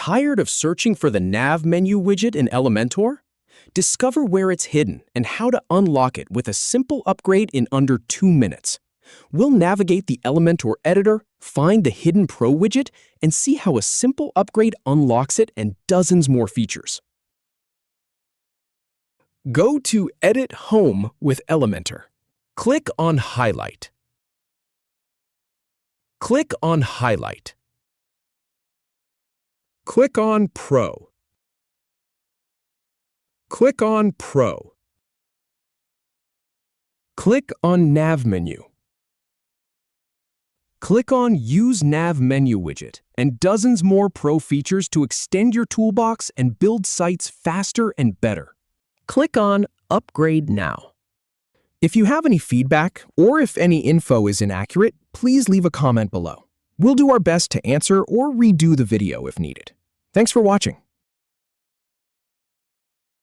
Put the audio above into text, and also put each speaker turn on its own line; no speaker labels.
Tired of searching for the Nav menu widget in Elementor? Discover where it's hidden and how to unlock it with a simple upgrade in under 2 minutes. We'll navigate the Elementor editor, find the hidden Pro widget, and see how a simple upgrade unlocks it and dozens more features. Go to Edit Home with Elementor. Click on Highlight. Click on Highlight. Click on Pro. Click on Pro. Click on Nav menu. Click on Use Nav Menu widget and dozens more Pro features to extend your toolbox and build sites faster and better. Click on Upgrade Now. If you have any feedback or if any info is inaccurate, please leave a comment below. We'll do our best to answer or redo the video if needed. Thanks for watching.